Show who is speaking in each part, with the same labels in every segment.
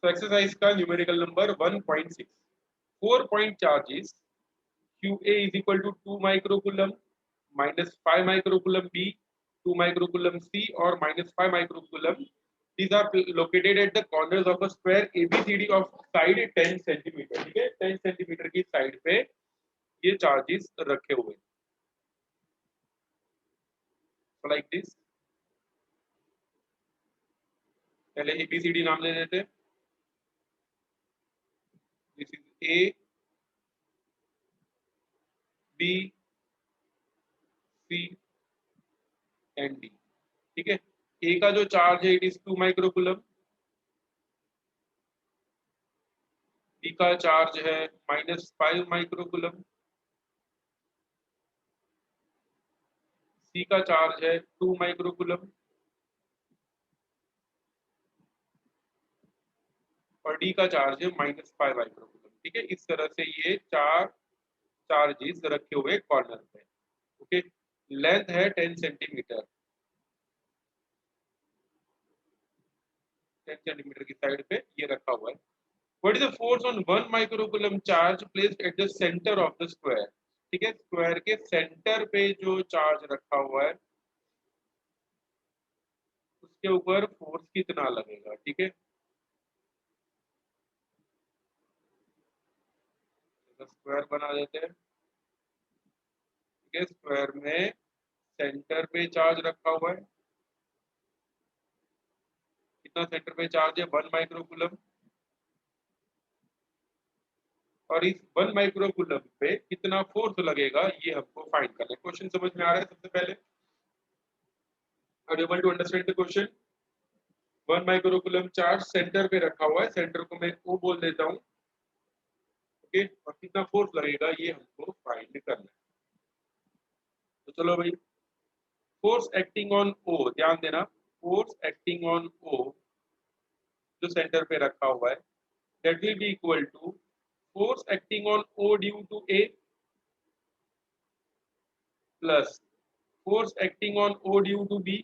Speaker 1: तो एक्सरसाइज का numerical number 1.6, 4 point charges QA is equal to 2 microcoulomb minus 5 microcoulomb B, 2 microcoulomb C और minus 5 microcoulomb. These are located at the corners of a square ABCD of side 10 centimeter. ठीक है, 10 centimetre की side पे ये charges रखे हुए. So like this. पहले ABCD नाम ले देते हैं. This is A, B, C and D. ठीक है, A का जो चार्ज है इट इज 2 माइक्रोकूलम, B का चार्ज है -5 माइक्रोकूलम, C का चार्ज है 2 माइक्रोकूलम और D का चार्ज है -5 माइक्रोकूलम. ठीक है, इस तरह से ये चार चार्जेस रखे हुए कॉर्नर पे. ओके, लेंथ है 10 सेंटीमीटर, 10 सेंटीमीटर की साइड पे ये रखा हुआ है. What is the force on 1 microcoulomb charge placed at the centre of the square. ठीक है, स्क्वायर के सेंटर पे जो चार्ज रखा हुआ है उसके ऊपर फोर्स कितना लगेगा. ठीक है, स्क्वायर बना देते हैं. ठीक है, स्क्वायर में सेंटर पे चार्ज रखा हुआ है. कितना सेंटर पे चार्ज है? 1 माइक्रोकूलम. और इस 1 माइक्रोकूलम पे कितना फोर्स लगेगा ये हमको फाइंड करना है. क्वेश्चन समझ में आ रहा है? सबसे पहले are able to understand the question. 1 microcoulomb charge centre पे रखा हुआ है, सेंटर को मैं O बोल देता हूँ. ओके, और कितना फोर्स लगेगा ये हमको फाइंड करना है. तो चलो भाई, फोर्स एक्टिंग ऑन O, ध्यान देना, फोर्स एक्टिंग ऑन O जो सेंटर पे रखा हुआ है that will be equal to force acting on O due to A plus force acting on O due to B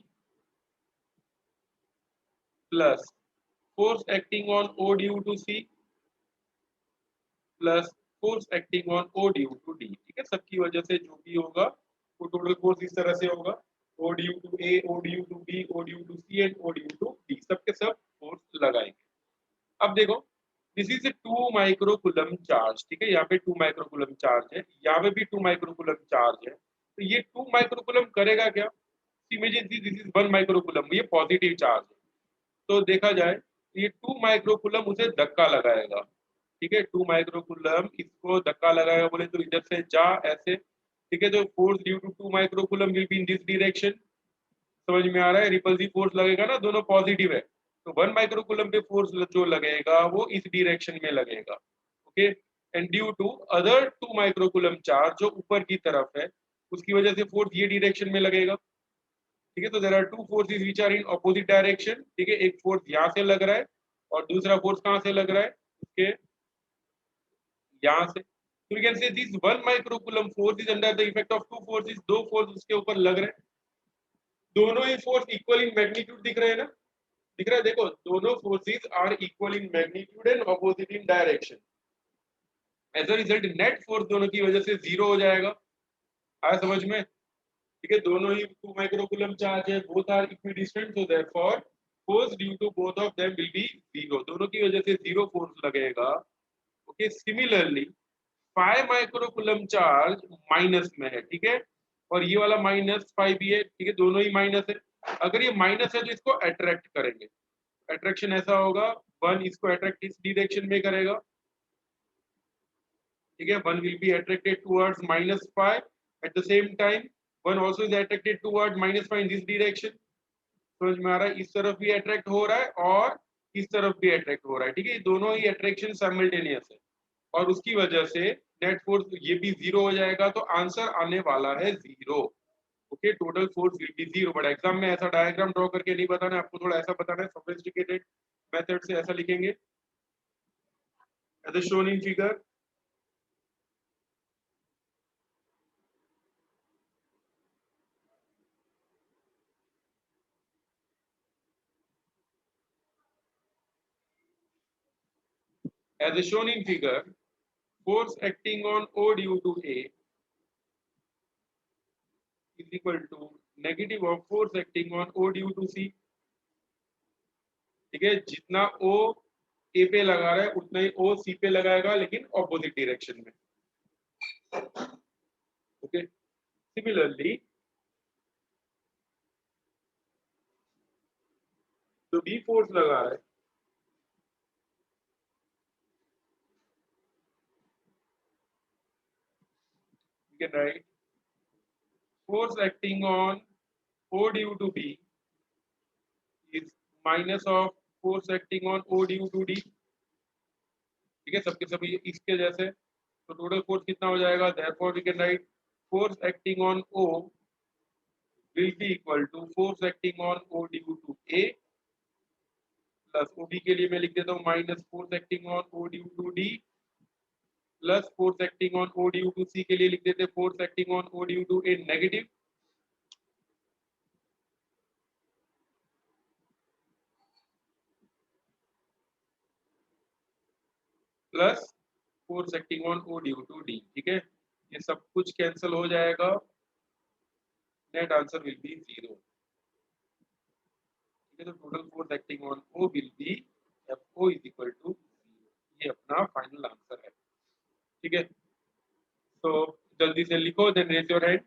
Speaker 1: plus force acting on O due to C plus force acting on O due to D. ठीक है, सबकी वजह से जो भी होगा वो total force इस तरह से होगा O due to A, O due to B, O due to C and O due to D. सबके सब फोर्स लगाएंगे. अब देखो, दिस इज 2 माइक्रोकूलम चार्ज. ठीक है, यहाँ पे 2 माइक्रोकूलम चार्ज है, यहाँ पे भी 2 माइक्रोकूलम चार्ज है. तो ये 2 माइक्रोकूलम करेगा क्या? इमेजिन दिस इज 1 माइक्रोकूलम, ये पॉजिटिव चार्ज है. तो देखा जाए तो ये 2 माइक्रोकूलम उसे धक्का लगाएगा. ठीक है, 2 माइक्रोकूलम इसको धक्का लगाएगा, बोले तो इधर से जा ऐसे. ठीक है, तो force due to 2 microcoulomb will be in this direction. समझ में आ रहा है? रिपल्सिव फोर्स लगेगा ना, दोनों पॉजिटिव है. तो 1 माइक्रोकूलम पे फोर्स जो लगेगा वो इस डायरेक्शन में लगेगा. Okay, and due to other 2 microcoulomb charge जो ऊपर की तरफ है उसकी वजह से फोर्स ये डायरेक्शन में लगेगा. ठीक है, तो there are two forces which are in opposite direction. ठीक है, एक फोर्स यहाँ से लग रहा है और दूसरा फोर्स कहाँ से लग रहा है? उसके यहाँ से. तो we can say this 1 microcoulomb force is under the effect of two forces. दो फोर्स उसके ऊपर लग रहे हैं, दोनों ही फोर्स इक्वल इन मैग्नीट्यूड दिख रहे हैं ना. दिख रहा है? देखो, दोनों forces are equal in magnitude and opposite in direction. As a result net force दोनों की वजह से जीरो हो जाएगा. आया समझ में? ठीक है, दोनों ही 2 माइक्रोकूलम चार्ज है, both are equidistant, so therefore force due to both of them will be zero. दोनों की वजह से जीरो फोर्स लगेगा. Okay, similarly 5 microcoulomb charge minus में है. ठीक है, और ये वाला -5 भी है. ठीक है, दोनों ही माइनस है. अगर ये माइनस है तो इसको अट्रैक्ट करेंगे. अट्रैक्शन ऐसा होगा, वन इसको अट्रैक्ट इस डायरेक्शन में करेगा. ठीक है, one will be attracted towards -5. At the same time one also is attracted towards -5 in this direction. समझ में आ रहा है? इस तरफ भी अट्रैक्ट हो रहा है और इस तरफ भी अट्रैक्ट हो रहा है. ठीक है, दोनों ही अट्रैक्शन साइमल्टेनियस है और उसकी वजह से नेट फोर्स ये भी जीरो हो जाएगा. तो आंसर आने वाला है zero. Okay, total force will be zero. But exam में ऐसा डायग्राम ड्रॉ करके नहीं बताना है आपको, थोड़ा ऐसा बताना है सोफिस्टिकेटेड मेथड से. ऐसा लिखेंगे as shown in figure. as shown in figure, force acting on O due to A is equal to negative of force acting on O due to C. ठीक है, जितना O A पे लगा रहा है उतना ही O C पे लगाएगा, लेकिन ऑपोजिट डायरेक्शन में। ओके, सिमिलरली जो B फोर्स लगा रहा है, you can write force acting on O due to B is minus of force acting on O due to D। ठीक है, सबके सभी इसके जैसे, तो टोटल फोर्स कितना हो जाएगा, therefore we can write force acting on O will be equal to force acting on O due to A plus OB के लिए मैं लिख देता हूँ minus force acting on O due to D plus force acting on O due to C के लिए लिख देते force acting on O due to A negative plus force acting on O due to D। ठीक है, ये सब कुछ cancel हो जाएगा, नेट आंसर विल बी 0। ठीक है, तो total force acting on O will be FO is equal to 0। ये अपना फाइनल आंसर है। ठीक है, तो जल्दी से लिखो, देन रेज योर हैंड।